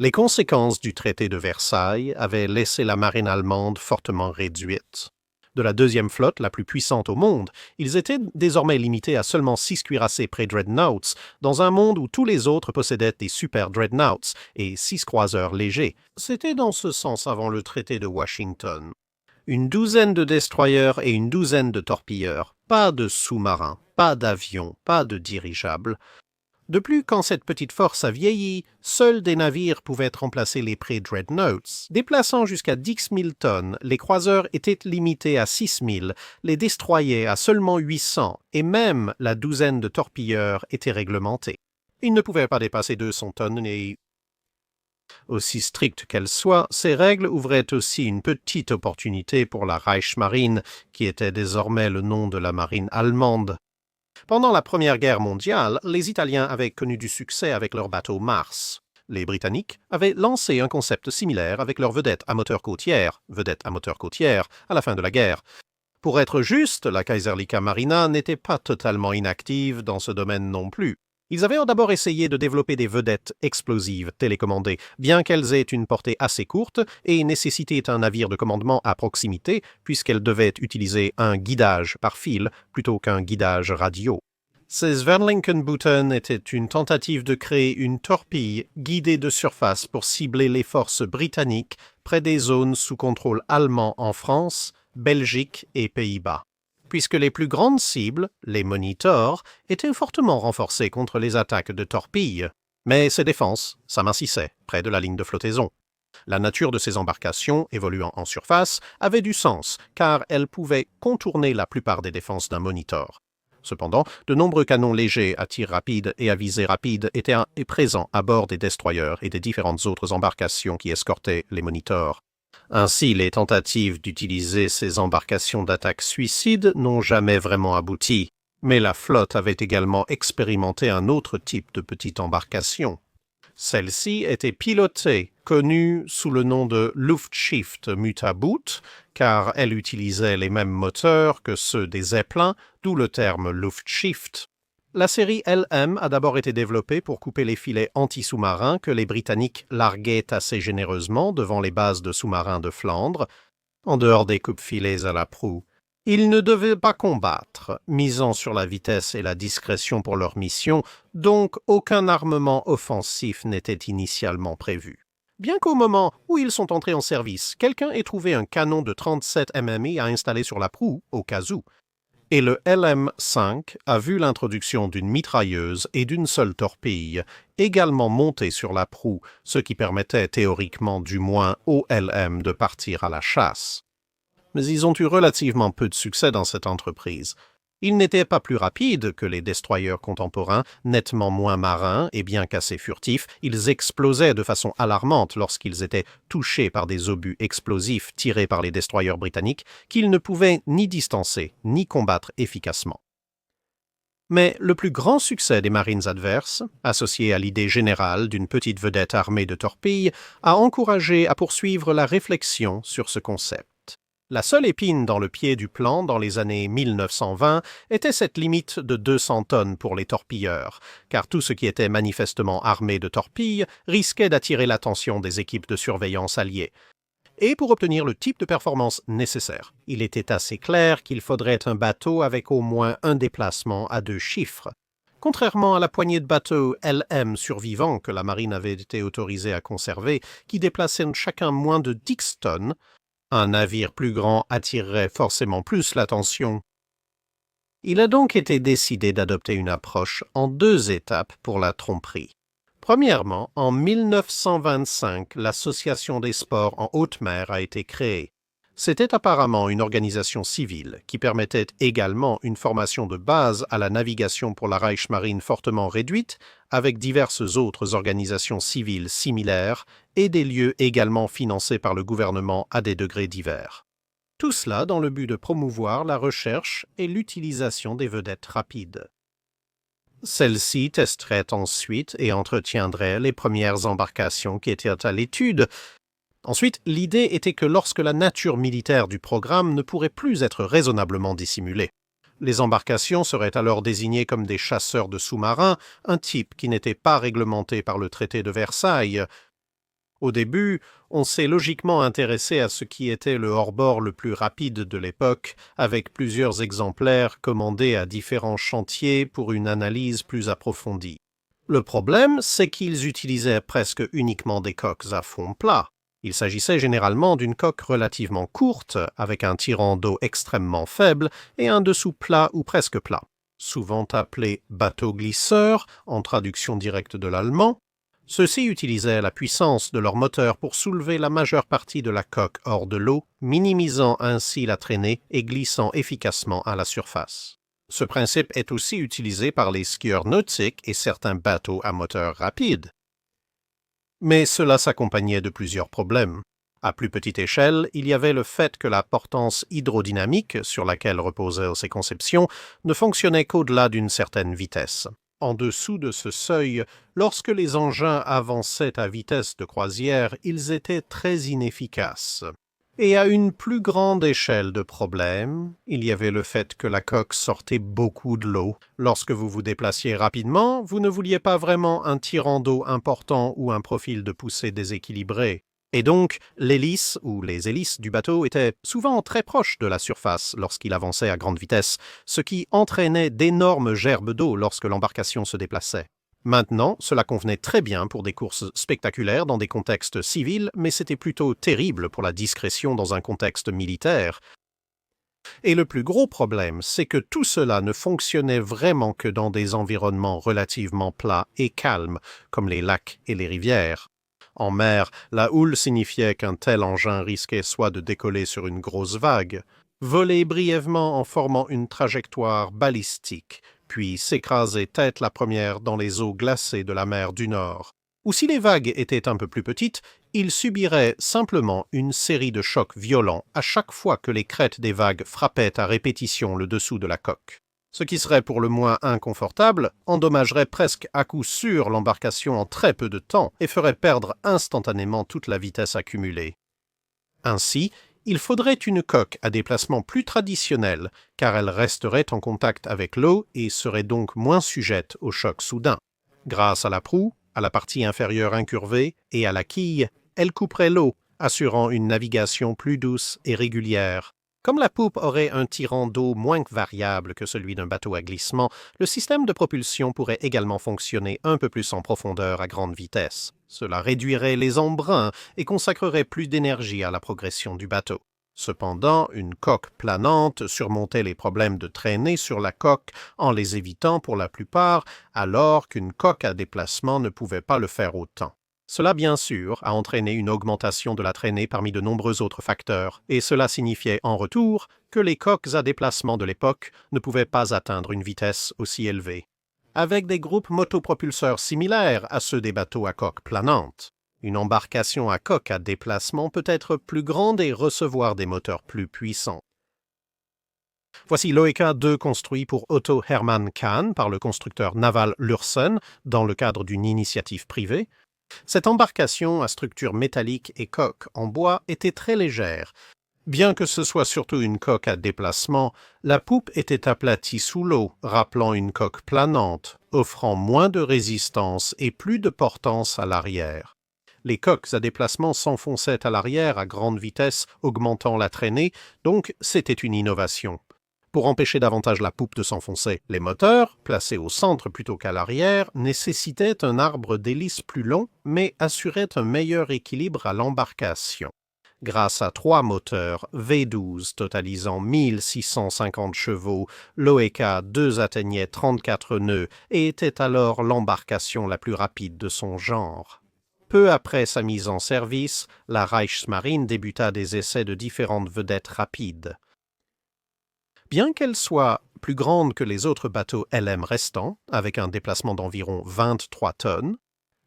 Les conséquences du traité de Versailles avaient laissé la marine allemande fortement réduite. De la deuxième flotte, la plus puissante au monde, ils étaient désormais limités à seulement 6 cuirassés pré-dreadnoughts, dans un monde où tous les autres possédaient des super-dreadnoughts et 6 croiseurs légers. C'était dans ce sens avant le traité de Washington. Une douzaine de destroyers et une douzaine de torpilleurs, pas de sous-marins, pas d'avions, pas de dirigeables. De plus, quand cette petite force a vieilli, seuls des navires pouvaient remplacer les pré-dreadnoughts. Déplaçant jusqu'à 10 000 tonnes, les croiseurs étaient limités à 6 000, les destroyers à seulement 800, et même la douzaine de torpilleurs était réglementée. Ils ne pouvaient pas dépasser 200 tonnes et... Aussi strictes qu'elles soient, ces règles ouvraient aussi une petite opportunité pour la Reichsmarine, qui était désormais le nom de la marine allemande. Pendant la Première Guerre mondiale, les Italiens avaient connu du succès avec leur bateau Mars. Les Britanniques avaient lancé un concept similaire avec leur vedette à moteur côtière, à la fin de la guerre. Pour être juste, la Kaiserliche Marina n'était pas totalement inactive dans ce domaine non plus. Ils avaient d'abord essayé de développer des vedettes explosives télécommandées, bien qu'elles aient une portée assez courte et nécessitaient un navire de commandement à proximité, puisqu'elles devaient utiliser un guidage par fil plutôt qu'un guidage radio. Ces Svanlinkenbooten étaient une tentative de créer une torpille guidée de surface pour cibler les forces britanniques près des zones sous contrôle allemand en France, Belgique et Pays-Bas. Puisque les plus grandes cibles, les monitors, étaient fortement renforcées contre les attaques de torpilles. Mais ces défenses s'amincissaient près de la ligne de flottaison. La nature de ces embarcations, évoluant en surface, avait du sens, car elles pouvaient contourner la plupart des défenses d'un monitor. Cependant, de nombreux canons légers à tir rapide et à visée rapide étaient présents à bord des destroyers et des différentes autres embarcations qui escortaient les monitors. Ainsi, les tentatives d'utiliser ces embarcations d'attaque suicide n'ont jamais vraiment abouti. Mais la flotte avait également expérimenté un autre type de petite embarcation. Celle-ci était pilotée, connue sous le nom de Luftschiff Mutaboot, car elle utilisait les mêmes moteurs que ceux des Zeppelins, d'où le terme Luftschiff. La série LM a d'abord été développée pour couper les filets anti-sous-marins que les Britanniques larguaient assez généreusement devant les bases de sous-marins de Flandre, en dehors des coupe-filets à la proue. Ils ne devaient pas combattre, misant sur la vitesse et la discrétion pour leur mission, donc aucun armement offensif n'était initialement prévu. Bien qu'au moment où ils sont entrés en service, quelqu'un ait trouvé un canon de 37 mm à installer sur la proue, au cas où, et le LM-5 a vu l'introduction d'une mitrailleuse et d'une seule torpille, également montée sur la proue, ce qui permettait théoriquement du moins au LM de partir à la chasse. Mais ils ont eu relativement peu de succès dans cette entreprise. Ils n'étaient pas plus rapides que les destroyers contemporains, nettement moins marins et bien qu'assez furtifs, ils explosaient de façon alarmante lorsqu'ils étaient touchés par des obus explosifs tirés par les destroyers britanniques qu'ils ne pouvaient ni distancer ni combattre efficacement. Mais le plus grand succès des marines adverses, associé à l'idée générale d'une petite vedette armée de torpilles, a encouragé à poursuivre la réflexion sur ce concept. La seule épine dans le pied du plan dans les années 1920 était cette limite de 200 tonnes pour les torpilleurs, car tout ce qui était manifestement armé de torpilles risquait d'attirer l'attention des équipes de surveillance alliées. Et pour obtenir le type de performance nécessaire, il était assez clair qu'il faudrait un bateau avec au moins un déplacement à 2 chiffres. Contrairement à la poignée de bateaux LM survivants que la marine avait été autorisée à conserver, qui déplaçaient chacun moins de 10 tonnes, un navire plus grand attirerait forcément plus l'attention. Il a donc été décidé d'adopter une approche en 2 étapes pour la tromperie. Premièrement, en 1925, l'Association des sports en haute mer a été créée. C'était apparemment une organisation civile qui permettait également une formation de base à la navigation pour la Reichsmarine fortement réduite, avec diverses autres organisations civiles similaires et des lieux également financés par le gouvernement à des degrés divers. Tout cela dans le but de promouvoir la recherche et l'utilisation des vedettes rapides. Celles-ci testeraient ensuite et entretiendraient les premières embarcations qui étaient à l'étude. Ensuite, l'idée était que lorsque la nature militaire du programme ne pourrait plus être raisonnablement dissimulée, les embarcations seraient alors désignées comme des chasseurs de sous-marins, un type qui n'était pas réglementé par le traité de Versailles. Au début, on s'est logiquement intéressé à ce qui était le hors-bord le plus rapide de l'époque, avec plusieurs exemplaires commandés à différents chantiers pour une analyse plus approfondie. Le problème, c'est qu'ils utilisaient presque uniquement des coques à fond plat. Il s'agissait généralement d'une coque relativement courte, avec un tirant d'eau extrêmement faible et un dessous plat ou presque plat. Souvent appelé bateau glisseur, en traduction directe de l'allemand, ceux-ci utilisaient la puissance de leur moteur pour soulever la majeure partie de la coque hors de l'eau, minimisant ainsi la traînée et glissant efficacement à la surface. Ce principe est aussi utilisé par les skieurs nautiques et certains bateaux à moteur rapide. Mais cela s'accompagnait de plusieurs problèmes. À plus petite échelle, il y avait le fait que la portance hydrodynamique sur laquelle reposaient ces conceptions ne fonctionnait qu'au-delà d'une certaine vitesse. En dessous de ce seuil, lorsque les engins avançaient à vitesse de croisière, ils étaient très inefficaces. Et à une plus grande échelle de problèmes, il y avait le fait que la coque sortait beaucoup de l'eau. Lorsque vous vous déplaciez rapidement, vous ne vouliez pas vraiment un tirant d'eau important ou un profil de poussée déséquilibré. Et donc, l'hélice ou les hélices du bateau étaient souvent très proches de la surface lorsqu'il avançait à grande vitesse, ce qui entraînait d'énormes gerbes d'eau lorsque l'embarcation se déplaçait. Maintenant, cela convenait très bien pour des courses spectaculaires dans des contextes civils, mais c'était plutôt terrible pour la discrétion dans un contexte militaire. Et le plus gros problème, c'est que tout cela ne fonctionnait vraiment que dans des environnements relativement plats et calmes, comme les lacs et les rivières. En mer, la houle signifiait qu'un tel engin risquait soit de décoller sur une grosse vague, voler brièvement en formant une trajectoire balistique, puis s'écraser tête la première dans les eaux glacées de la mer du Nord. Ou si les vagues étaient un peu plus petites, il subirait simplement une série de chocs violents à chaque fois que les crêtes des vagues frappaient à répétition le dessous de la coque. Ce qui serait pour le moins inconfortable, endommagerait presque à coup sûr l'embarcation en très peu de temps et ferait perdre instantanément toute la vitesse accumulée. Ainsi, il faudrait une coque à déplacement plus traditionnel, car elle resterait en contact avec l'eau et serait donc moins sujette aux chocs soudains. Grâce à la proue, à la partie inférieure incurvée et à la quille, elle couperait l'eau, assurant une navigation plus douce et régulière. Comme la poupe aurait un tirant d'eau moins variable que celui d'un bateau à glissement, le système de propulsion pourrait également fonctionner un peu plus en profondeur à grande vitesse. Cela réduirait les embruns et consacrerait plus d'énergie à la progression du bateau. Cependant, une coque planante surmontait les problèmes de traînée sur la coque en les évitant pour la plupart, alors qu'une coque à déplacement ne pouvait pas le faire autant. Cela, bien sûr, a entraîné une augmentation de la traînée parmi de nombreux autres facteurs, et cela signifiait en retour que les coques à déplacement de l'époque ne pouvaient pas atteindre une vitesse aussi élevée. Avec des groupes motopropulseurs similaires à ceux des bateaux à coque planante, une embarcation à coque à déplacement peut être plus grande et recevoir des moteurs plus puissants. Voici l'OEK 2 construit pour Otto Hermann Kahn par le constructeur naval Lürssen dans le cadre d'une initiative privée. Cette embarcation à structure métallique et coque en bois était très légère. Bien que ce soit surtout une coque à déplacement, la poupe était aplatie sous l'eau, rappelant une coque planante, offrant moins de résistance et plus de portance à l'arrière. Les coques à déplacement s'enfonçaient à l'arrière à grande vitesse, augmentant la traînée, donc c'était une innovation. Pour empêcher davantage la poupe de s'enfoncer, les moteurs, placés au centre plutôt qu'à l'arrière, nécessitaient un arbre d'hélice plus long, mais assuraient un meilleur équilibre à l'embarcation. Grâce à 3 moteurs V12 totalisant 1650 chevaux, l'OEK 2 atteignait 34 nœuds et était alors l'embarcation la plus rapide de son genre. Peu après sa mise en service, la Reichsmarine débuta des essais de différentes vedettes rapides. Bien qu'elle soit plus grande que les autres bateaux LM restants, avec un déplacement d'environ 23 tonnes,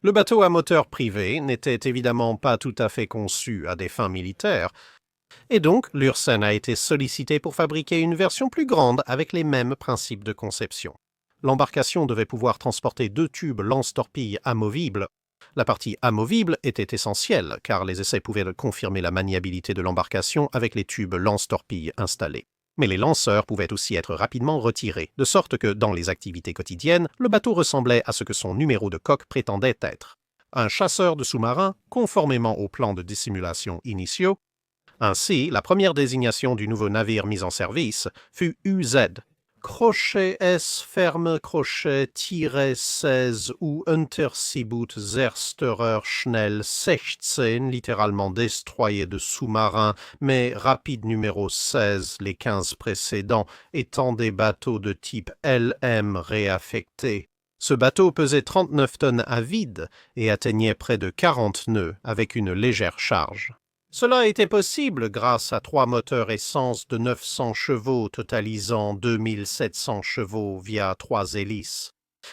le bateau à moteur privé n'était évidemment pas tout à fait conçu à des fins militaires, et donc Lürssen a été sollicité pour fabriquer une version plus grande avec les mêmes principes de conception. L'embarcation devait pouvoir transporter 2 tubes lance-torpilles amovibles. La partie amovible était essentielle, car les essais pouvaient confirmer la maniabilité de l'embarcation avec les tubes lance-torpilles installés. Mais les lanceurs pouvaient aussi être rapidement retirés, de sorte que, dans les activités quotidiennes, le bateau ressemblait à ce que son numéro de coque prétendait être. un chasseur de sous-marins conformément aux plans de dissimulation initiaux. Ainsi, la première désignation du nouveau navire mis en service fut UZ, Crochet S ferme crochet -16 ou Unterseeboot Zerstörer Schnell 16, littéralement destroyer de sous-marins, mais rapide numéro 16, les 15 précédents étant des bateaux de type LM réaffectés. Ce bateau pesait 39 tonnes à vide et atteignait près de 40 nœuds avec une légère charge. Cela était possible grâce à 3 moteurs essence de 900 chevaux totalisant 2700 chevaux via 3 hélices.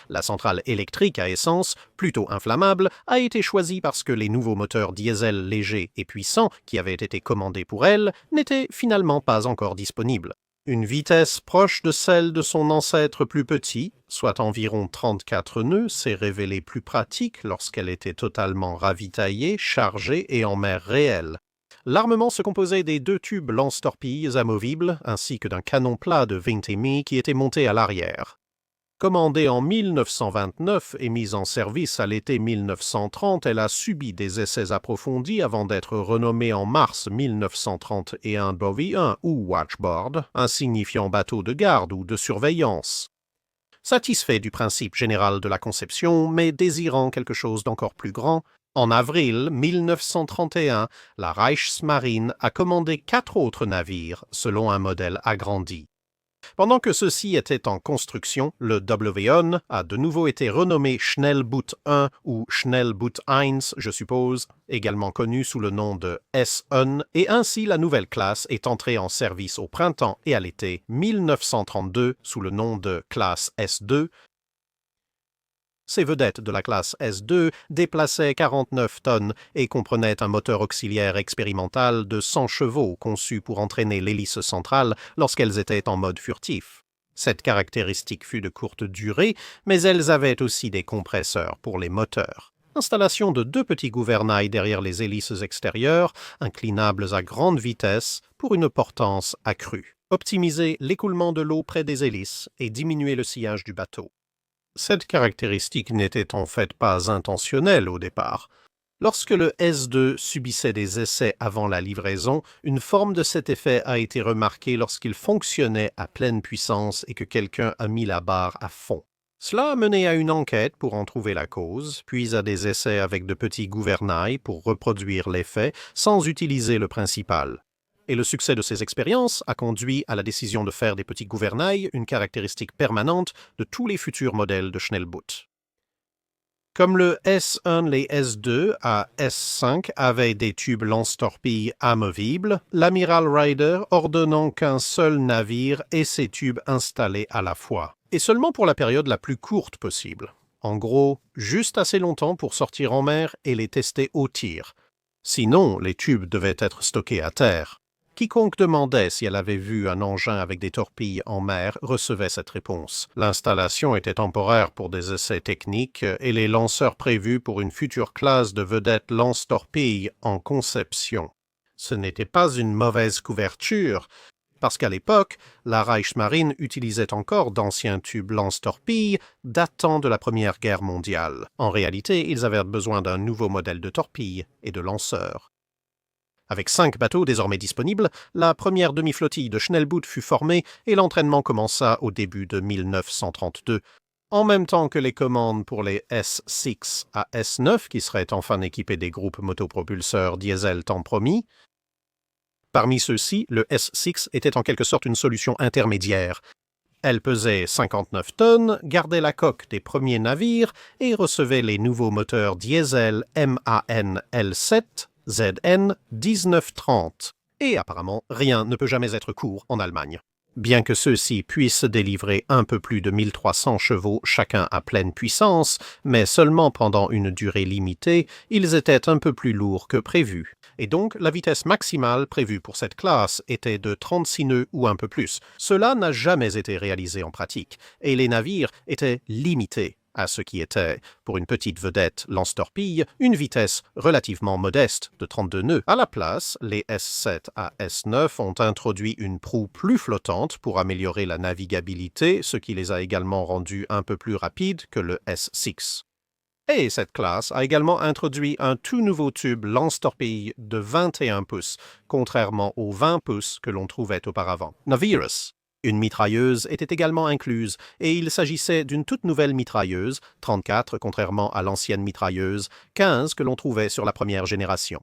La centrale électrique à essence, plutôt inflammable, a été choisie parce que les nouveaux moteurs diesel légers et puissants qui avaient été commandés pour elle n'étaient finalement pas encore disponibles. Une vitesse proche de celle de son ancêtre plus petit, soit environ 34 nœuds, s'est révélée plus pratique lorsqu'elle était totalement ravitaillée, chargée et en mer réelle. L'armement se composait des 2 tubes lance-torpilles amovibles ainsi que d'un canon plat de 20 mi qui était monté à l'arrière. Commandée en 1929 et mise en service à l'été 1930, elle a subi des essais approfondis avant d'être renommée en mars 1931 Bowie 1 ou Watchboard, insignifiant bateau de garde ou de surveillance. Satisfait du principe général de la conception, mais désirant quelque chose d'encore plus grand, en avril 1931, la Reichsmarine a commandé 4 autres navires selon un modèle agrandi. Pendant que ceux-ci étaient en construction, le W-1 a de nouveau été renommé Schnellboot 1 ou Schnellboot 1, je suppose, également connu sous le nom de S1, et ainsi la nouvelle classe est entrée en service au printemps et à l'été 1932 sous le nom de classe S2. Ces vedettes de la classe S2 déplaçaient 49 tonnes et comprenaient un moteur auxiliaire expérimental de 100 chevaux conçu pour entraîner l'hélice centrale lorsqu'elles étaient en mode furtif. Cette caractéristique fut de courte durée, mais elles avaient aussi des compresseurs pour les moteurs. Installation de 2 petits gouvernails derrière les hélices extérieures, inclinables à grande vitesse pour une portance accrue. Optimiser l'écoulement de l'eau près des hélices et diminuer le sillage du bateau. Cette caractéristique n'était en fait pas intentionnelle au départ. Lorsque le S2 subissait des essais avant la livraison, une forme de cet effet a été remarquée lorsqu'il fonctionnait à pleine puissance et que quelqu'un a mis la barre à fond. Cela a mené à une enquête pour en trouver la cause, puis à des essais avec de petits gouvernails pour reproduire l'effet sans utiliser le principal. Et le succès de ces expériences a conduit à la décision de faire des petits gouvernails une caractéristique permanente de tous les futurs modèles de Schnellboot. Comme le S1, les S2 à S5 avaient des tubes lance-torpilles amovibles, l'amiral Ryder ordonnant qu'un seul navire ait ces tubes installés à la fois, et seulement pour la période la plus courte possible. En gros, juste assez longtemps pour sortir en mer et les tester au tir. Sinon, les tubes devaient être stockés à terre. Quiconque demandait si elle avait vu un engin avec des torpilles en mer recevait cette réponse. L'installation était temporaire pour des essais techniques et les lanceurs prévus pour une future classe de vedettes lance-torpilles en conception. Ce n'était pas une mauvaise couverture, parce qu'à l'époque, la Reichsmarine utilisait encore d'anciens tubes lance-torpilles datant de la Première Guerre mondiale. En réalité, ils avaient besoin d'un nouveau modèle de torpille et de lanceurs. Avec 5 bateaux désormais disponibles, la première demi-flottille de Schnellboot fut formée et l'entraînement commença au début de 1932, en même temps que les commandes pour les S6 à S9 qui seraient enfin équipés des groupes motopropulseurs diesel tant promis. Parmi ceux-ci, le S6 était en quelque sorte une solution intermédiaire. Elle pesait 59 tonnes, gardait la coque des premiers navires et recevait les nouveaux moteurs diesel MAN L7 ZN 1930. Et apparemment, rien ne peut jamais être court en Allemagne. Bien que ceux-ci puissent délivrer un peu plus de 1300 chevaux chacun à pleine puissance, mais seulement pendant une durée limitée, ils étaient un peu plus lourds que prévu. Et donc, la vitesse maximale prévue pour cette classe était de 36 nœuds ou un peu plus. Cela n'a jamais été réalisé en pratique, et les navires étaient limités à ce qui était, pour une petite vedette lance-torpille, une vitesse relativement modeste de 32 nœuds. À la place, les S7 à S9 ont introduit une proue plus flottante pour améliorer la navigabilité, ce qui les a également rendus un peu plus rapides que le S6. Et cette classe a également introduit un tout nouveau tube lance-torpille de 21 pouces, contrairement aux 20 pouces que l'on trouvait auparavant. Navirus. Une mitrailleuse était également incluse, et il s'agissait d'une toute nouvelle mitrailleuse, 34 contrairement à l'ancienne mitrailleuse, 15 que l'on trouvait sur la première génération.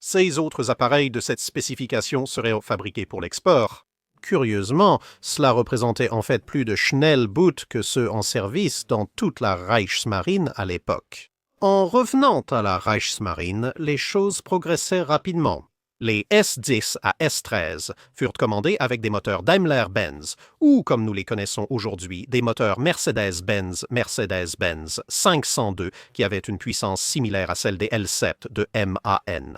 Ces autres appareils de cette spécification seraient fabriqués pour l'export. Curieusement, cela représentait en fait plus de Schnellboot que ceux en service dans toute la Reichsmarine à l'époque. En revenant à la Reichsmarine, les choses progressaient rapidement. Les S10 à S13 furent commandés avec des moteurs Daimler-Benz, ou comme nous les connaissons aujourd'hui, des moteurs Mercedes-Benz 502 qui avaient une puissance similaire à celle des L7 de MAN.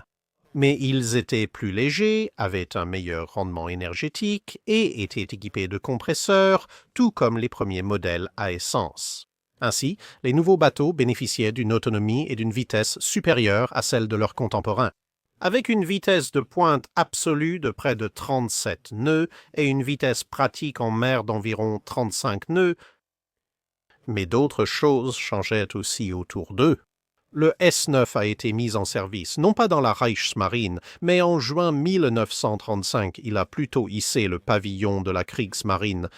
Mais ils étaient plus légers, avaient un meilleur rendement énergétique et étaient équipés de compresseurs, tout comme les premiers modèles à essence. Ainsi, les nouveaux bateaux bénéficiaient d'une autonomie et d'une vitesse supérieures à celles de leurs contemporains. Avec une vitesse de pointe absolue de près de 37 nœuds et une vitesse pratique en mer d'environ 35 nœuds, mais d'autres choses changeaient aussi autour d'eux. Le S9 a été mis en service, non pas dans la Reichsmarine, mais en juin 1935, il a plutôt hissé le pavillon de la Kriegsmarine.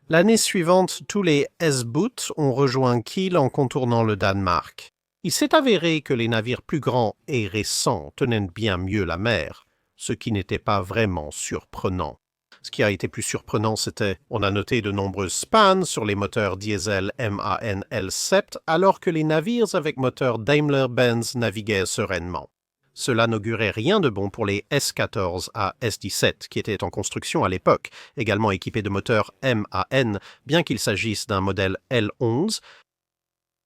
L'année suivante, tous les S-Boot ont rejoint Kiel en contournant le Danemark. Il s'est avéré que les navires plus grands et récents tenaient bien mieux la mer, ce qui n'était pas vraiment surprenant. Ce qui a été plus surprenant, c'était on a noté de nombreuses pannes sur les moteurs diesel MAN L7 alors que les navires avec moteur Daimler-Benz naviguaient sereinement. Cela n'augurait rien de bon pour les S14 à S17 qui étaient en construction à l'époque, également équipés de moteurs MAN, bien qu'il s'agisse d'un modèle L11,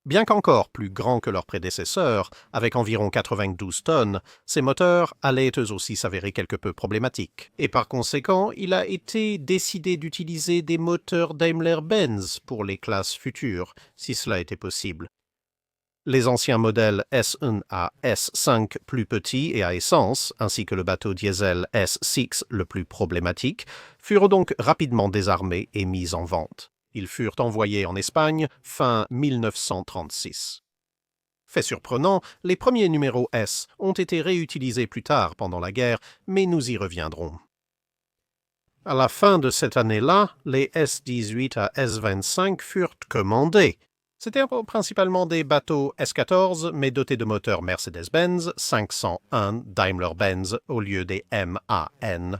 bien qu'encore plus grands que leurs prédécesseurs, avec environ 92 tonnes, ces moteurs allaient eux aussi s'avérer quelque peu problématiques. Et par conséquent, il a été décidé d'utiliser des moteurs Daimler-Benz pour les classes futures, si cela était possible. Les anciens modèles S1 à S5 plus petits et à essence, ainsi que le bateau diesel S6 le plus problématique, furent donc rapidement désarmés et mis en vente. Ils furent envoyés en Espagne fin 1936. Fait surprenant, les premiers numéros S ont été réutilisés plus tard pendant la guerre, mais nous y reviendrons. À la fin de cette année-là, les S18 à S25 furent commandés. C'étaient principalement des bateaux S14, mais dotés de moteurs Mercedes-Benz 501 Daimler-Benz au lieu des MAN.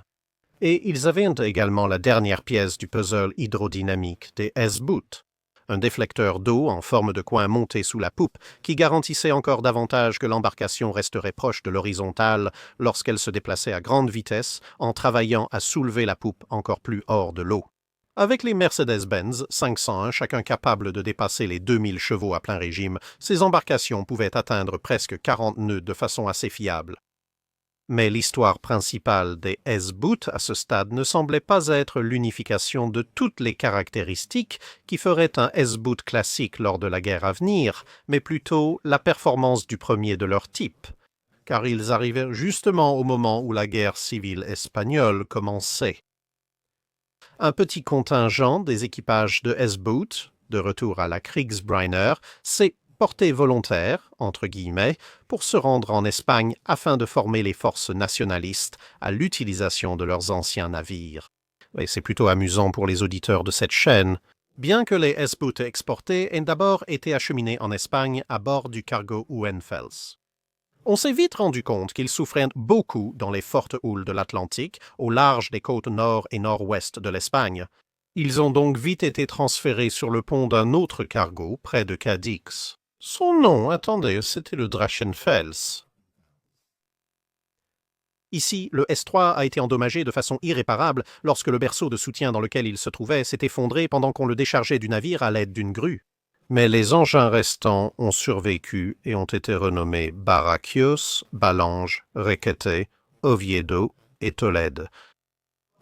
Et ils avaient également la dernière pièce du puzzle hydrodynamique des S-Boot, un déflecteur d'eau en forme de coin monté sous la poupe qui garantissait encore davantage que l'embarcation resterait proche de l'horizontale lorsqu'elle se déplaçait à grande vitesse en travaillant à soulever la poupe encore plus hors de l'eau. Avec les Mercedes-Benz 501, chacun capable de dépasser les 2000 chevaux à plein régime, ces embarcations pouvaient atteindre presque 40 nœuds de façon assez fiable. Mais l'histoire principale des S-Boot à ce stade ne semblait pas être l'unification de toutes les caractéristiques qui feraient un S-Boot classique lors de la guerre à venir, mais plutôt la performance du premier de leur type, car ils arrivaient justement au moment où la guerre civile espagnole commençait. Un petit contingent des équipages de S-Boot, de retour à la Kriegsmarine, s'est porté volontaire, entre guillemets, pour se rendre en Espagne afin de former les forces nationalistes à l'utilisation de leurs anciens navires. Et c'est plutôt amusant pour les auditeurs de cette chaîne. Bien que les S-Boot exportés aient d'abord été acheminés en Espagne à bord du cargo Hohenfels. On s'est vite rendu compte qu'ils souffraient beaucoup dans les fortes houles de l'Atlantique, au large des côtes nord et nord-ouest de l'Espagne. Ils ont donc vite été transférés sur le pont d'un autre cargo près de Cadix. Son nom, attendez, c'était le Drachenfels. Ici, le S3 a été endommagé de façon irréparable lorsque le berceau de soutien dans lequel il se trouvait s'est effondré pendant qu'on le déchargeait du navire à l'aide d'une grue. Mais les engins restants ont survécu et ont été renommés Barachios, Balange, Requete, Oviedo et Tolède.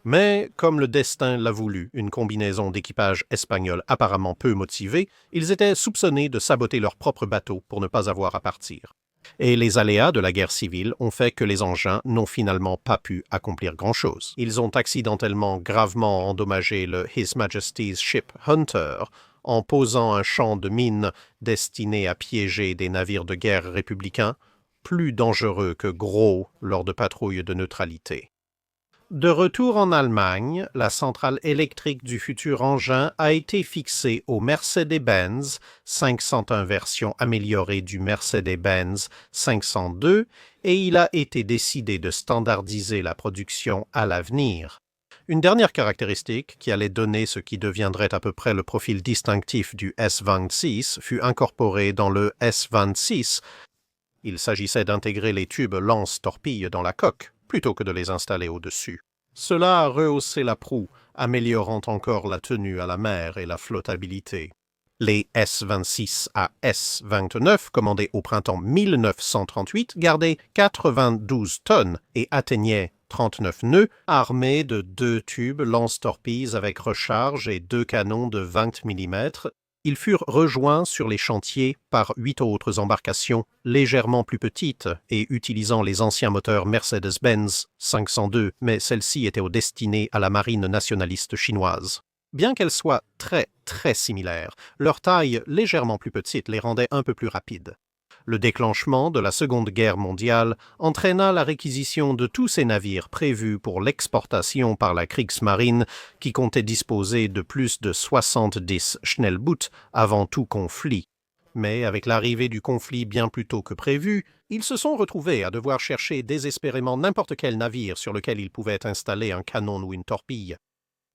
Mais, comme le destin l'a voulu, une combinaison d'équipages espagnols apparemment peu motivés, ils étaient soupçonnés de saboter leur propre bateau pour ne pas avoir à partir. Et les aléas de la guerre civile ont fait que les engins n'ont finalement pas pu accomplir grand-chose. Ils ont accidentellement gravement endommagé le His Majesty's Ship Hunter en posant un champ de mines destiné à piéger des navires de guerre républicains, plus dangereux que gros lors de patrouilles de neutralité. De retour en Allemagne, la centrale électrique du futur engin a été fixée au Mercedes-Benz 501 version améliorée du Mercedes-Benz 502 et il a été décidé de standardiser la production à l'avenir. Une dernière caractéristique qui allait donner ce qui deviendrait à peu près le profil distinctif du S-26 fut incorporée dans le S-26. Il s'agissait d'intégrer les tubes lance-torpilles dans la coque, plutôt que de les installer au-dessus. Cela a rehaussé la proue, améliorant encore la tenue à la mer et la flottabilité. Les S-26 à S-29, commandés au printemps 1938, gardaient 92 tonnes et atteignaient 39 nœuds, armés de 2 tubes lance-torpilles avec recharge et 2 canons de 20 mm. Ils furent rejoints sur les chantiers par 8 autres embarcations légèrement plus petites et utilisant les anciens moteurs Mercedes-Benz 502, mais celles-ci étaient destinées à la marine nationaliste chinoise. Bien qu'elles soient très similaires, leur taille légèrement plus petite les rendait un peu plus rapides. Le déclenchement de la Seconde Guerre mondiale entraîna la réquisition de tous ces navires prévus pour l'exportation par la Kriegsmarine qui comptait disposer de plus de 70 Schnellboot avant tout conflit. Mais avec l'arrivée du conflit bien plus tôt que prévu, ils se sont retrouvés à devoir chercher désespérément n'importe quel navire sur lequel ils pouvaient installer un canon ou une torpille.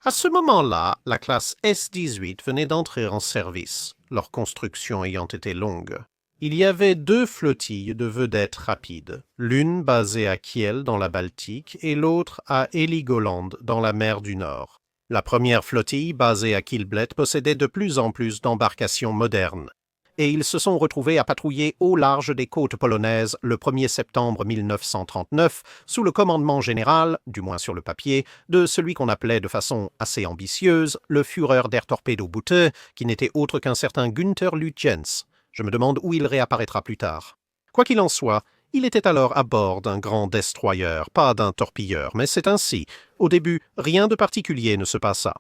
À ce moment-là, la classe S-18 venait d'entrer en service, leur construction ayant été longue. Il y avait 2 flottilles de vedettes rapides, l'une basée à Kiel dans la Baltique et l'autre à Heligoland dans la mer du Nord. La première flottille, basée à Kilblet, possédait de plus en plus d'embarcations modernes, et ils se sont retrouvés à patrouiller au large des côtes polonaises le 1er septembre 1939 sous le commandement général, du moins sur le papier, de celui qu'on appelait de façon assez ambitieuse le Führer der Torpedoboote, qui n'était autre qu'un certain Günther Lütjens. Je me demande où il réapparaîtra plus tard. Quoi qu'il en soit, il était alors à bord d'un grand destroyer, pas d'un torpilleur, mais c'est ainsi. Au début, rien de particulier ne se passa.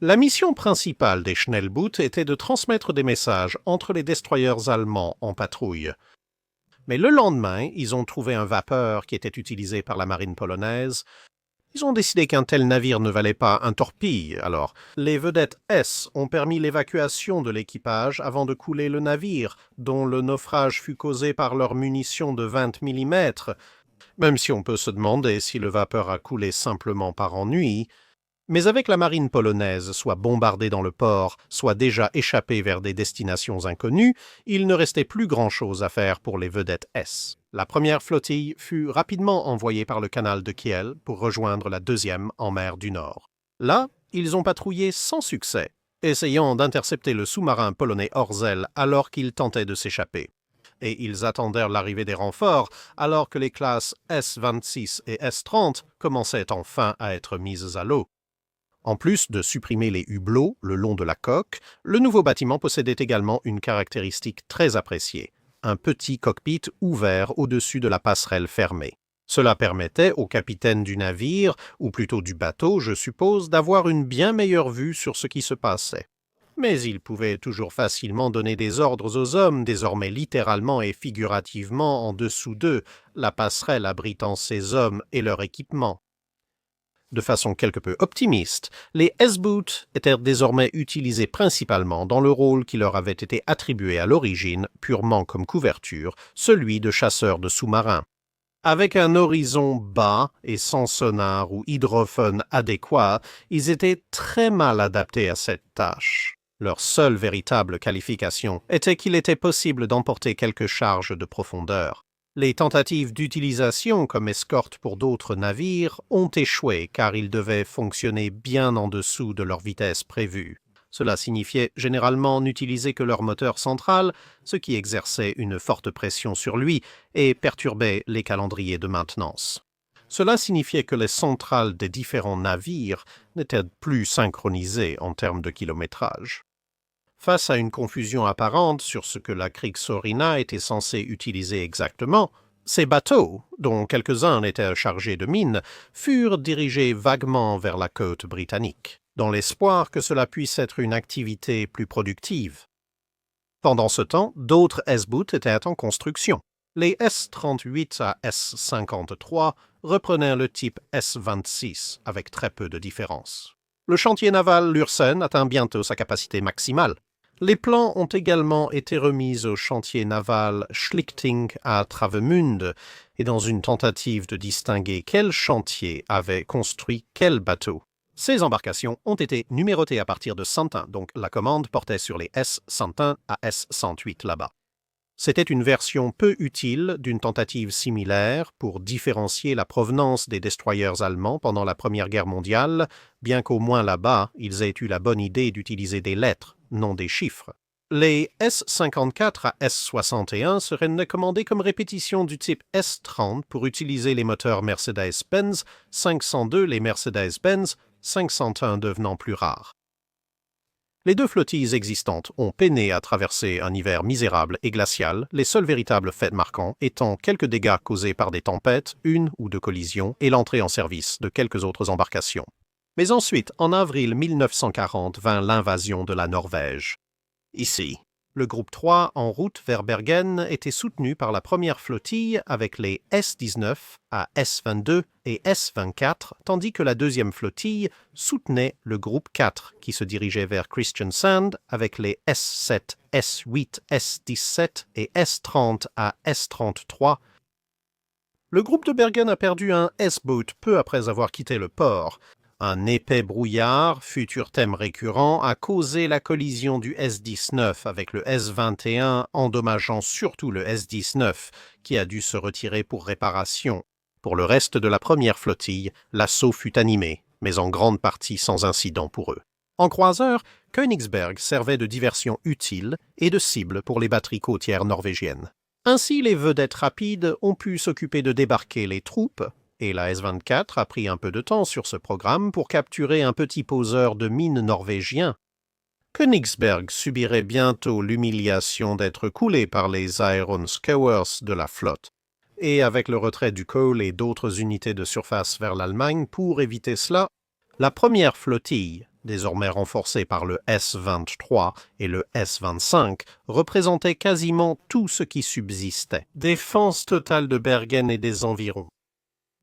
La mission principale des Schnellboot était de transmettre des messages entre les destroyers allemands en patrouille. Mais le lendemain, ils ont trouvé un vapeur qui était utilisé par la marine polonaise. Ils ont décidé qu'un tel navire ne valait pas un torpille, alors les vedettes S ont permis l'évacuation de l'équipage avant de couler le navire, dont le naufrage fut causé par leurs munitions de 20 mm, même si on peut se demander si le vapeur a coulé simplement par ennui. Mais avec la marine polonaise soit bombardée dans le port, soit déjà échappée vers des destinations inconnues, il ne restait plus grand-chose à faire pour les vedettes S. La première flottille fut rapidement envoyée par le canal de Kiel pour rejoindre la deuxième en mer du Nord. Là, ils ont patrouillé sans succès, essayant d'intercepter le sous-marin polonais Orzel alors qu'il tentait de s'échapper. Et ils attendèrent l'arrivée des renforts alors que les classes S-26 et S-30 commençaient enfin à être mises à l'eau. En plus de supprimer les hublots le long de la coque, le nouveau bâtiment possédait également une caractéristique très appréciée, un petit cockpit ouvert au-dessus de la passerelle fermée. Cela permettait au capitaine du navire, ou plutôt du bateau, je suppose, d'avoir une bien meilleure vue sur ce qui se passait. Mais il pouvait toujours facilement donner des ordres aux hommes, désormais littéralement et figurativement en dessous d'eux, la passerelle abritant ces hommes et leur équipement. De façon quelque peu optimiste, les S-Boot étaient désormais utilisés principalement dans le rôle qui leur avait été attribué à l'origine, purement comme couverture, celui de chasseurs de sous-marins. Avec un horizon bas et sans sonar ou hydrophone adéquat, ils étaient très mal adaptés à cette tâche. Leur seule véritable qualification était qu'il était possible d'emporter quelques charges de profondeur. Les tentatives d'utilisation comme escorte pour d'autres navires ont échoué car ils devaient fonctionner bien en dessous de leur vitesse prévue. Cela signifiait généralement n'utiliser que leur moteur central, ce qui exerçait une forte pression sur lui et perturbait les calendriers de maintenance. Cela signifiait que les centrales des différents navires n'étaient plus synchronisées en termes de kilométrage. Face à une confusion apparente sur ce que la Kriegsmarine était censée utiliser exactement, ces bateaux, dont quelques-uns étaient chargés de mines, furent dirigés vaguement vers la côte britannique. dans l'espoir que cela puisse être une activité plus productive. Pendant ce temps, d'autres S-Boot étaient en construction. Les S-38 à S-53 reprenaient le type S-26, avec très peu de différence. Le chantier naval Lürsen atteint bientôt sa capacité maximale. Les plans ont également été remis au chantier naval Schlichting à Travemünde, et dans une tentative de distinguer quel chantier avait construit quel bateau. Ces embarcations ont été numérotées à partir de 101, donc la commande portait sur les S-101 à S-108 là-bas. C'était une version peu utile d'une tentative similaire pour différencier la provenance des destroyers allemands pendant la Première Guerre mondiale, bien qu'au moins là-bas, ils aient eu la bonne idée d'utiliser des lettres, non des chiffres. Les S-54 à S-61 seraient commandés comme répétition du type S-30 pour utiliser les moteurs Mercedes-Benz, 502 les Mercedes-Benz, 501 devenant plus rares. Les deux flottilles existantes ont peiné à traverser un hiver misérable et glacial, les seuls véritables faits marquants étant quelques dégâts causés par des tempêtes, une ou deux collisions et l'entrée en service de quelques autres embarcations. Mais ensuite, en avril 1940, vint l'invasion de la Norvège. Ici, le groupe 3 en route vers Bergen était soutenu par la première flottille avec les S-19 à S-22 et S-24, tandis que la deuxième flottille soutenait le groupe 4 qui se dirigeait vers Kristiansand avec les S-7, S-8, S-17 et S-30 à S-33. Le groupe de Bergen a perdu un S-boat peu après avoir quitté le port. Un épais brouillard, futur thème récurrent, a causé la collision du S-19 avec le S-21, endommageant surtout le S-19, qui a dû se retirer pour réparation. Pour le reste de la première flottille, l'assaut fut animé, mais en grande partie sans incident pour eux. En croiseur, Königsberg servait de diversion utile et de cible pour les batteries côtières norvégiennes. Ainsi, les vedettes rapides ont pu s'occuper de débarquer les troupes, et la S-24 a pris un peu de temps sur ce programme pour capturer un petit poseur de mines norvégien. Königsberg subirait bientôt l'humiliation d'être coulé par les Iron Skowers de la flotte, et avec le retrait du Kohl et d'autres unités de surface vers l'Allemagne, pour éviter cela, la première flottille, désormais renforcée par le S-23 et le S-25, représentait quasiment tout ce qui subsistait. Défense totale de Bergen et des environs.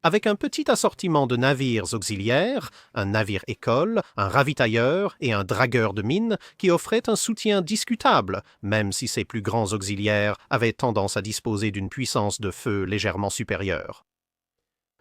Avec un petit assortiment de navires auxiliaires, un navire-école, un ravitailleur et un dragueur de mines qui offrait un soutien discutable, même si ces plus grands auxiliaires avaient tendance à disposer d'une puissance de feu légèrement supérieure.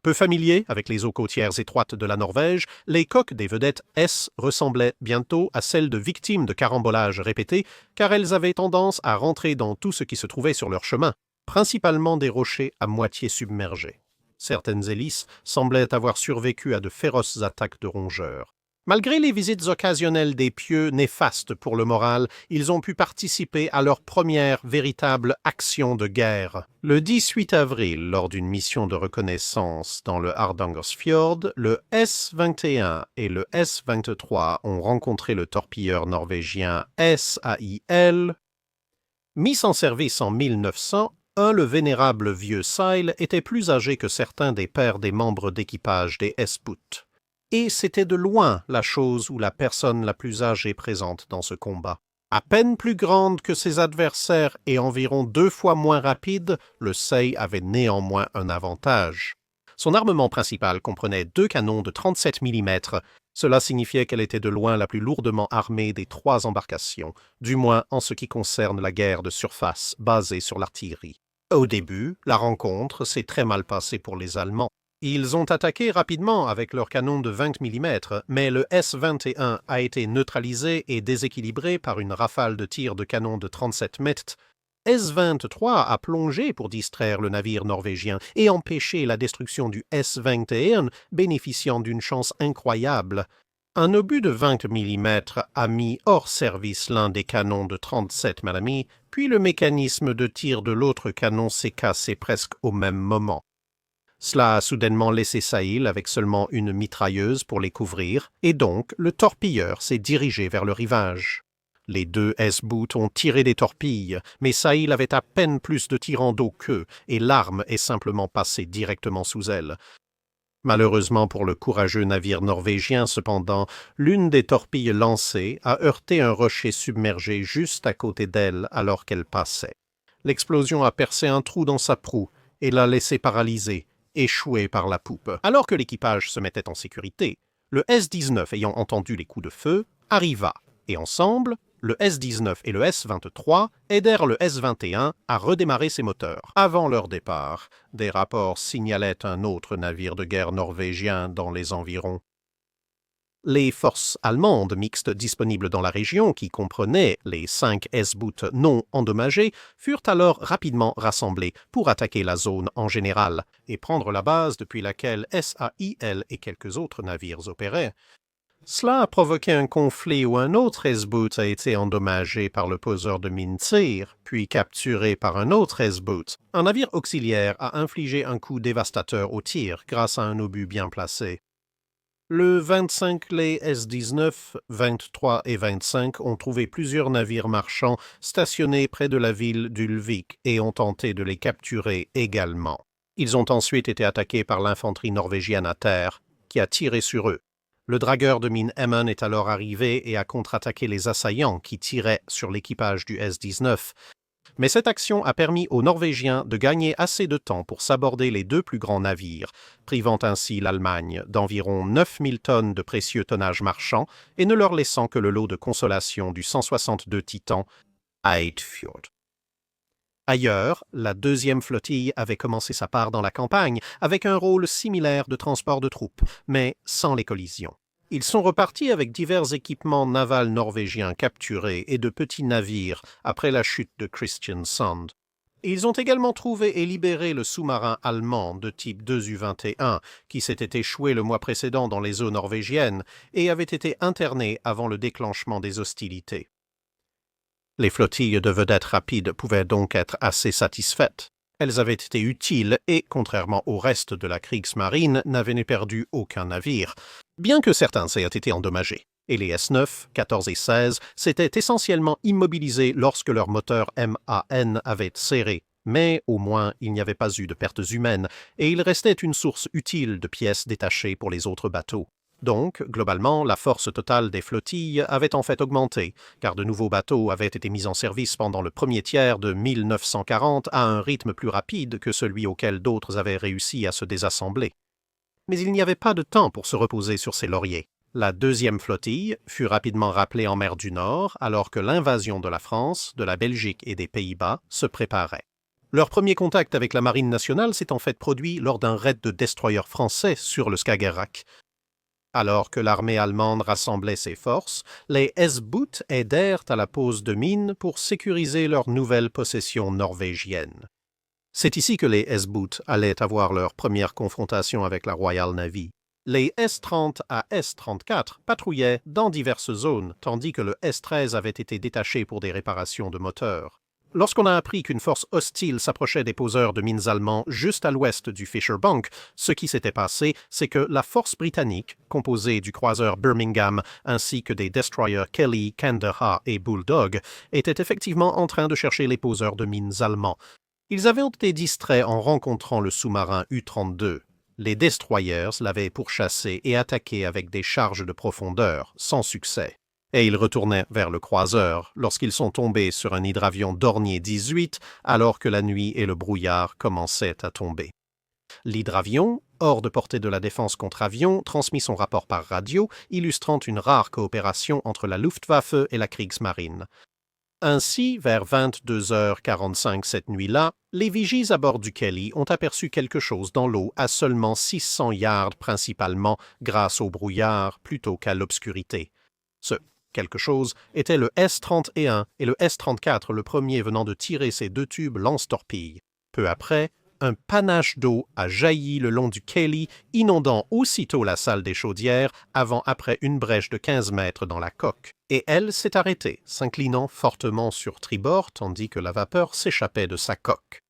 Peu familiers avec les eaux côtières étroites de la Norvège, les coques des vedettes S ressemblaient bientôt à celles de victimes de carambolages répétés, car elles avaient tendance à rentrer dans tout ce qui se trouvait sur leur chemin, principalement des rochers à moitié submergés. Certaines hélices semblaient avoir survécu à de féroces attaques de rongeurs. Malgré les visites occasionnelles des pieux néfastes pour le moral, ils ont pu participer à leur première véritable action de guerre. Le 18 avril, lors d'une mission de reconnaissance dans le Hardangerfjord, le S-21 et le S-23 ont rencontré le torpilleur norvégien SAIL. Mis en service en 1900, le vénérable vieux Seil était plus âgé que certains des pères des membres d'équipage des S-Boot. Et c'était de loin la chose ou la personne la plus âgée présente dans ce combat. À peine plus grande que ses adversaires et environ 2 fois moins rapide, le Seil avait néanmoins un avantage. Son armement principal comprenait 2 canons de 37 mm. Cela signifiait qu'elle était de loin la plus lourdement armée des 3 embarcations, du moins en ce qui concerne la guerre de surface basée sur l'artillerie. Au début, la rencontre s'est très mal passée pour les Allemands. Ils ont attaqué rapidement avec leurs canons de 20 mm, mais le S-21 a été neutralisé et déséquilibré par une rafale de tirs de canon de 37 mètres. S-23 a plongé pour distraire le navire norvégien et empêcher la destruction du S-21, bénéficiant d'une chance incroyable. Un obus de 20 mm a mis hors service l'un des canons de 37 mm, puis le mécanisme de tir de l'autre canon s'est cassé presque au même moment. Cela a soudainement laissé Seil avec seulement une mitrailleuse pour les couvrir, et donc le torpilleur s'est dirigé vers le rivage. Les 2 S-Boot ont tiré des torpilles, mais Seil avait à peine plus de tirants d'eau qu'eux, et l'arme est simplement passée directement sous elle. Malheureusement pour le courageux navire norvégien, cependant, l'une des torpilles lancées a heurté un rocher submergé juste à côté d'elle alors qu'elle passait. L'explosion a percé un trou dans sa proue et l'a laissée paralysée, échouée par la poupe. Alors que l'équipage se mettait en sécurité, le S-19 ayant entendu les coups de feu, arriva, et ensemble, le S-19 et le S-23 aidèrent le S-21 à redémarrer ses moteurs. Avant leur départ, des rapports signalaient un autre navire de guerre norvégien dans les environs. Les forces allemandes mixtes disponibles dans la région, qui comprenaient les 5 S-Boot non endommagés, furent alors rapidement rassemblées pour attaquer la zone en général et prendre la base depuis laquelle SAIL et quelques autres navires opéraient. Cela a provoqué un conflit où un autre S-Boot a été endommagé par le poseur de mine tir, puis capturé par un autre S-Boot. Un navire auxiliaire a infligé un coup dévastateur au tir grâce à un obus bien placé. Le 25, les S-19, 23 et 25 ont trouvé plusieurs navires marchands stationnés près de la ville d'Ulvik et ont tenté de les capturer également. Ils ont ensuite été attaqués par l'infanterie norvégienne à terre, qui a tiré sur eux. Le dragueur de mine Emmen est alors arrivé et a contre-attaqué les assaillants qui tiraient sur l'équipage du S-19. Mais cette action a permis aux Norvégiens de gagner assez de temps pour s'aborder les deux plus grands navires, privant ainsi l'Allemagne d'environ 9000 tonnes de précieux tonnage marchand et ne leur laissant que le lot de consolation du 162 Titan à Eidfjord. Ailleurs, la deuxième flottille avait commencé sa part dans la campagne avec un rôle similaire de transport de troupes, mais sans les collisions. Ils sont repartis avec divers équipements navals norvégiens capturés et de petits navires après la chute de Kristiansand. Ils ont également trouvé et libéré le sous-marin allemand de type 2U-21 qui s'était échoué le mois précédent dans les eaux norvégiennes et avait été interné avant le déclenchement des hostilités. Les flottilles de vedettes rapides pouvaient donc être assez satisfaites. Elles avaient été utiles et, contrairement au reste de la Kriegsmarine, n'avaient perdu aucun navire, bien que certains aient été endommagés. Et les S-9, 14 et 16 s'étaient essentiellement immobilisés lorsque leur moteur MAN avait serré, mais au moins il n'y avait pas eu de pertes humaines et il restait une source utile de pièces détachées pour les autres bateaux. Donc, globalement, la force totale des flottilles avait en fait augmenté, car de nouveaux bateaux avaient été mis en service pendant le premier tiers de 1940 à un rythme plus rapide que celui auquel d'autres avaient réussi à se désassembler. Mais il n'y avait pas de temps pour se reposer sur ses lauriers. La deuxième flottille fut rapidement rappelée en mer du Nord alors que l'invasion de la France, de la Belgique et des Pays-Bas se préparait. Leur premier contact avec la marine nationale s'est en fait produit lors d'un raid de destroyers français sur le Skagerrak. Alors que l'armée allemande rassemblait ses forces, les S-Boot aidèrent à la pose de mines pour sécuriser leur nouvelle possession norvégienne. C'est ici que les S-Boot allaient avoir leur première confrontation avec la Royal Navy. Les S-30 à S-34 patrouillaient dans diverses zones, tandis que le S-13 avait été détaché pour des réparations de moteurs. Lorsqu'on a appris qu'une force hostile s'approchait des poseurs de mines allemands juste à l'ouest du Fisher Bank, ce qui s'était passé, c'est que la force britannique, composée du croiseur Birmingham ainsi que des destroyers Kelly, Kandahar et Bulldog, était effectivement en train de chercher les poseurs de mines allemands. Ils avaient été distraits en rencontrant le sous-marin U-32. Les destroyers l'avaient pourchassé et attaqué avec des charges de profondeur, sans succès. Et ils retournaient vers le croiseur lorsqu'ils sont tombés sur un hydravion Dornier 18 alors que la nuit et le brouillard commençaient à tomber. L'hydravion, hors de portée de la défense contre avion, transmit son rapport par radio, illustrant une rare coopération entre la Luftwaffe et la Kriegsmarine. Ainsi, vers 22h45 cette nuit-là, les vigies à bord du Kelly ont aperçu quelque chose dans l'eau à seulement 600 yards principalement grâce au brouillard plutôt qu'à l'obscurité. Ce quelque chose était le S-31 et le S-34, le premier venant de tirer ses deux tubes lance-torpilles. Peu après, un panache d'eau a jailli le long du Kelly, inondant aussitôt la salle des chaudières avant après une brèche de 15 mètres dans la coque. Et elle s'est arrêtée, s'inclinant fortement sur tribord tandis que la vapeur s'échappait de sa coque.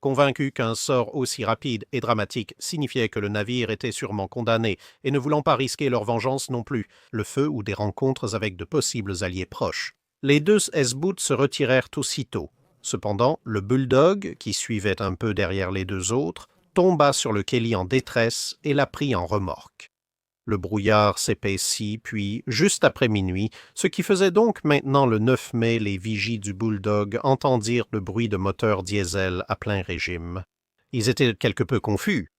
Convaincus qu'un sort aussi rapide et dramatique signifiait que le navire était sûrement condamné et ne voulant pas risquer leur vengeance non plus, le feu ou des rencontres avec de possibles alliés proches, les deux S-Boot se retirèrent aussitôt. Cependant, le Bulldog, qui suivait un peu derrière les deux autres, tomba sur le Kelly en détresse et la prit en remorque. Le brouillard s'épaissit, puis, juste après minuit, ce qui faisait donc maintenant le 9 mai, les vigies du Bulldog entendirent le bruit de moteurs diesel à plein régime. Ils étaient quelque peu confus.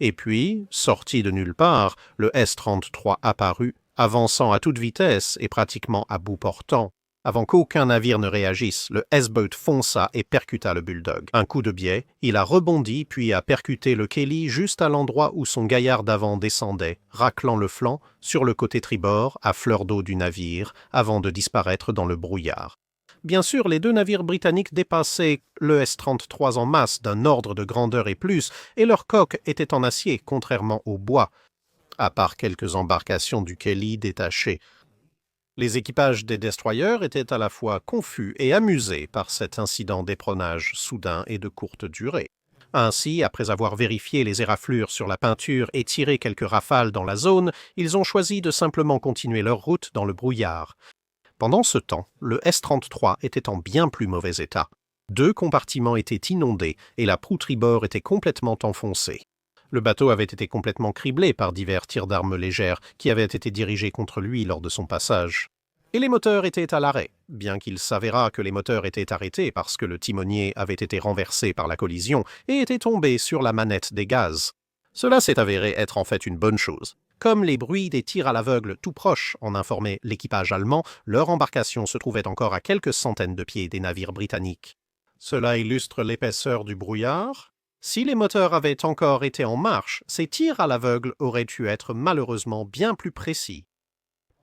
Et puis, sorti de nulle part, le S-33 apparut, avançant à toute vitesse et pratiquement à bout portant. Avant qu'aucun navire ne réagisse, le S-Boat fonça et percuta le Bulldog. Un coup de biais, il a rebondi puis a percuté le Kelly juste à l'endroit où son gaillard d'avant descendait, raclant le flanc sur le côté tribord, à fleur d'eau du navire, avant de disparaître dans le brouillard. Bien sûr, les deux navires britanniques dépassaient le S-33 en masse d'un ordre de grandeur et plus, et leurs coques étaient en acier, contrairement au bois, à part quelques embarcations du Kelly détachées. Les équipages des destroyers étaient à la fois confus et amusés par cet incident d'éperonnage soudain et de courte durée. Ainsi, après avoir vérifié les éraflures sur la peinture et tiré quelques rafales dans la zone, ils ont choisi de simplement continuer leur route dans le brouillard. Pendant ce temps, le S-33 était en bien plus mauvais état. 2 compartiments étaient inondés et la proue tribord était complètement enfoncée. Le bateau avait été complètement criblé par divers tirs d'armes légères qui avaient été dirigés contre lui lors de son passage. Et les moteurs étaient à l'arrêt, bien qu'il s'avéra que les moteurs étaient arrêtés parce que le timonier avait été renversé par la collision et était tombé sur la manette des gaz. Cela s'est avéré être en fait une bonne chose. Comme les bruits des tirs à l'aveugle tout proches en informaient l'équipage allemand, leur embarcation se trouvait encore à quelques centaines de pieds des navires britanniques. Cela illustre l'épaisseur du brouillard. Si les moteurs avaient encore été en marche, ces tirs à l'aveugle auraient pu être malheureusement bien plus précis.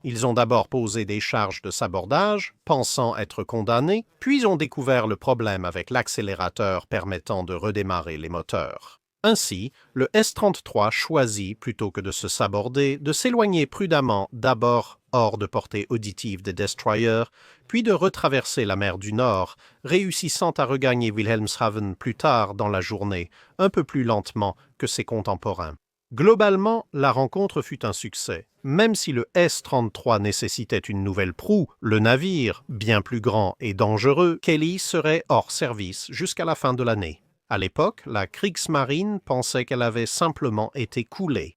Ils ont d'abord posé des charges de sabordage, pensant être condamnés, puis ont découvert le problème avec l'accélérateur permettant de redémarrer les moteurs. Ainsi, le S-33 choisit, plutôt que de se saborder, de s'éloigner prudemment d'abord hors de portée auditive des destroyers, puis de retraverser la mer du Nord, réussissant à regagner Wilhelmshaven plus tard dans la journée, un peu plus lentement que ses contemporains. Globalement, la rencontre fut un succès. Même si le S-33 nécessitait une nouvelle proue, le navire, bien plus grand et dangereux, Kelly serait hors service jusqu'à la fin de l'année. À l'époque, la Kriegsmarine pensait qu'elle avait simplement été coulée.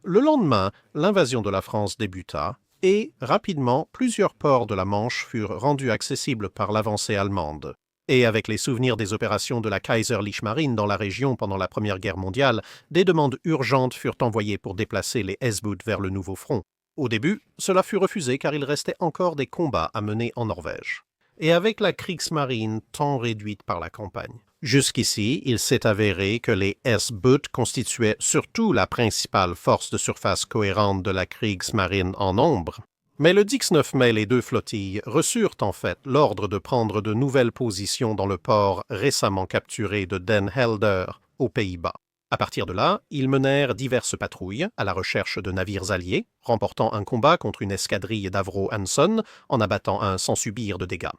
Le lendemain, l'invasion de la France débuta et, rapidement, plusieurs ports de la Manche furent rendus accessibles par l'avancée allemande. Et avec les souvenirs des opérations de la Kaiserliche Marine dans la région pendant la Première Guerre mondiale, des demandes urgentes furent envoyées pour déplacer les S-Boot vers le nouveau front. Au début, cela fut refusé car il restait encore des combats à mener en Norvège. Et avec la Kriegsmarine tant réduite par la campagne. Jusqu'ici, il s'est avéré que les S-Boot constituaient surtout la principale force de surface cohérente de la Kriegsmarine en nombre. Mais le 19 mai, les deux flottilles reçurent en fait l'ordre de prendre de nouvelles positions dans le port récemment capturé de Den Helder, aux Pays-Bas. À partir de là, ils menèrent diverses patrouilles à la recherche de navires alliés, remportant un combat contre une escadrille d'Avro Hanson en abattant un sans subir de dégâts.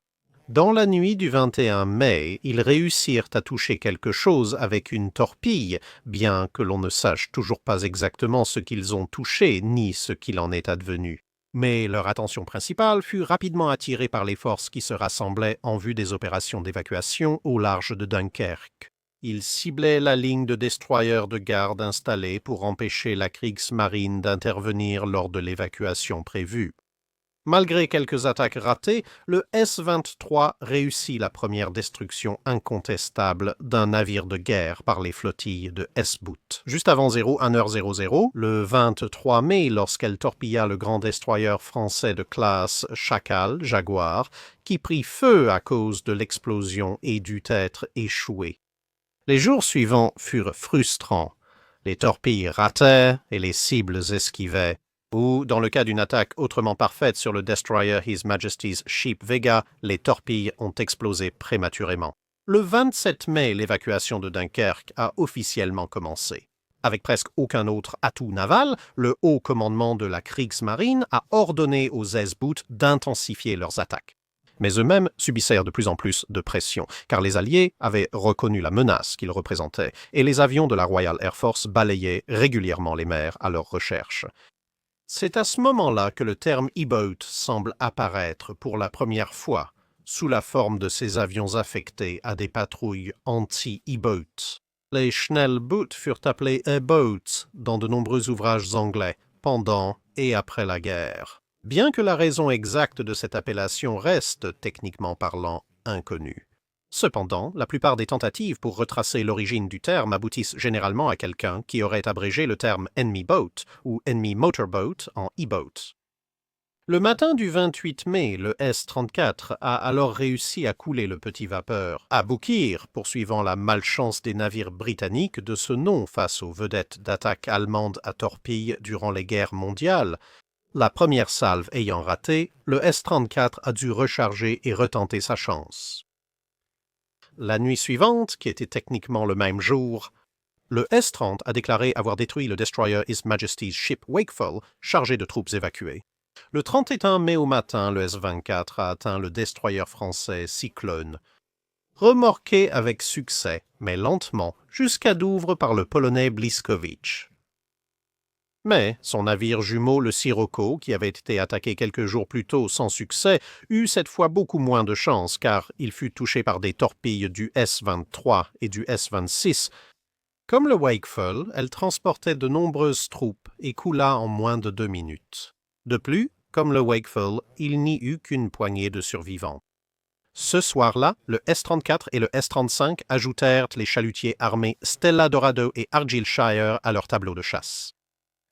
Dans la nuit du 21 mai, ils réussirent à toucher quelque chose avec une torpille, bien que l'on ne sache toujours pas exactement ce qu'ils ont touché ni ce qu'il en est advenu. Mais leur attention principale fut rapidement attirée par les forces qui se rassemblaient en vue des opérations d'évacuation au large de Dunkerque. Ils ciblaient la ligne de destroyers de garde installée pour empêcher la Kriegsmarine d'intervenir lors de l'évacuation prévue. Malgré quelques attaques ratées, le S-23 réussit la première destruction incontestable d'un navire de guerre par les flottilles de S-Boot. Juste avant 01h00, le 23 mai, lorsqu'elle torpilla le grand destroyer français de classe Chacal, Jaguar, qui prit feu à cause de l'explosion et dut être échoué. Les jours suivants furent frustrants. Les torpilles rataient et les cibles esquivaient. Ou, dans le cas d'une attaque autrement parfaite sur le destroyer His Majesty's Ship Vega, les torpilles ont explosé prématurément. Le 27 mai, l'évacuation de Dunkerque a officiellement commencé. Avec presque aucun autre atout naval, le haut commandement de la Kriegsmarine a ordonné aux S-Boot d'intensifier leurs attaques. Mais eux-mêmes subissèrent de plus en plus de pression, car les Alliés avaient reconnu la menace qu'ils représentaient, et les avions de la Royal Air Force balayaient régulièrement les mers à leur recherche. C'est à ce moment-là que le terme E-Boat semble apparaître pour la première fois, sous la forme de ces avions affectés à des patrouilles anti-E-Boat. Les Schnellboots furent appelés A-boats dans de nombreux ouvrages anglais, pendant et après la guerre. Bien que la raison exacte de cette appellation reste, techniquement parlant, inconnue. Cependant, la plupart des tentatives pour retracer l'origine du terme aboutissent généralement à quelqu'un qui aurait abrégé le terme Enemy Boat ou Enemy Motorboat en E-boat. Le matin du 28 mai, le S-34 a alors réussi à couler le petit vapeur, à Boukir, poursuivant la malchance des navires britanniques de ce nom face aux vedettes d'attaque allemandes à torpilles durant les guerres mondiales. La première salve ayant raté, le S-34 a dû recharger et retenter sa chance. La nuit suivante, qui était techniquement le même jour, le S-30 a déclaré avoir détruit le destroyer His Majesty's Ship Wakeful, chargé de troupes évacuées. Le 31 mai au matin, le S-24 a atteint le destroyer français Cyclone, remorqué avec succès, mais lentement, jusqu'à Douvres par le polonais Bliskowicz. Mais son navire jumeau, le Sirocco, qui avait été attaqué quelques jours plus tôt sans succès, eut cette fois beaucoup moins de chance, car il fut touché par des torpilles du S-23 et du S-26. Comme le Wakeful, elle transportait de nombreuses troupes et coula en moins de 2 minutes. De plus, comme le Wakeful, il n'y eut qu'une poignée de survivants. Ce soir-là, le S-34 et le S-35 ajoutèrent les chalutiers armés Stella Dorado et Argyllshire à leur tableau de chasse.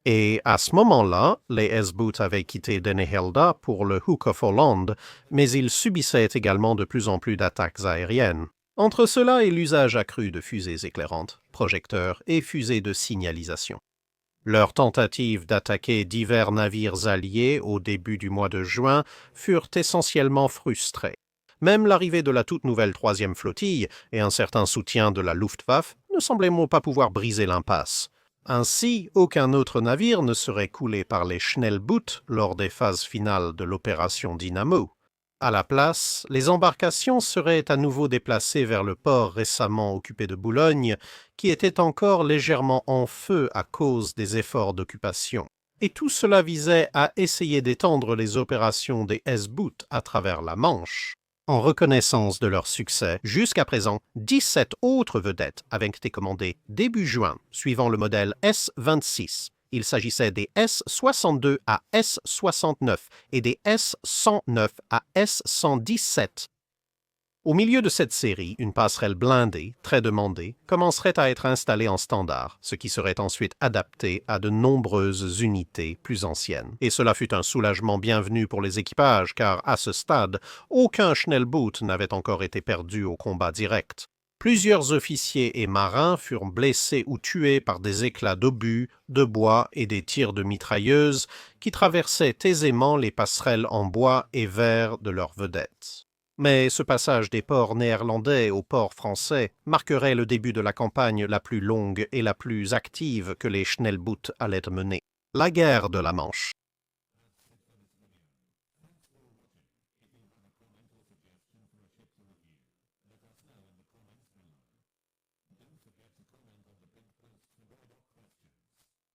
Et à ce moment-là, les S-Boots avaient quitté Denehilda pour le Hook of Holland, mais ils subissaient également de plus en plus d'attaques aériennes. Entre cela et l'usage accru de fusées éclairantes, projecteurs et fusées de signalisation. Leurs tentatives d'attaquer divers navires alliés au début du mois de juin furent essentiellement frustrées. Même l'arrivée de la toute nouvelle 3e flottille et un certain soutien de la Luftwaffe ne semblaient pas pouvoir briser l'impasse. Ainsi, aucun autre navire ne serait coulé par les Schnellboots lors des phases finales de l'opération Dynamo. À la place, les embarcations seraient à nouveau déplacées vers le port récemment occupé de Boulogne, qui était encore légèrement en feu à cause des efforts d'occupation. Et tout cela visait à essayer d'étendre les opérations des S-Boots à travers la Manche. En reconnaissance de leur succès, jusqu'à présent, 17 autres vedettes avaient été commandées début juin, suivant le modèle S-26. Il s'agissait des S-62 à S-69 et des S-109 à S-117. Au milieu de cette série, une passerelle blindée, très demandée, commencerait à être installée en standard, ce qui serait ensuite adapté à de nombreuses unités plus anciennes. Et cela fut un soulagement bienvenu pour les équipages, car à ce stade, aucun Schnellboot n'avait encore été perdu au combat direct. Plusieurs officiers et marins furent blessés ou tués par des éclats d'obus, de bois et des tirs de mitrailleuses qui traversaient aisément les passerelles en bois et verre de leurs vedettes. Mais ce passage des ports néerlandais aux ports français marquerait le début de la campagne la plus longue et la plus active que les Schnellboots allaient mener, la guerre de la Manche.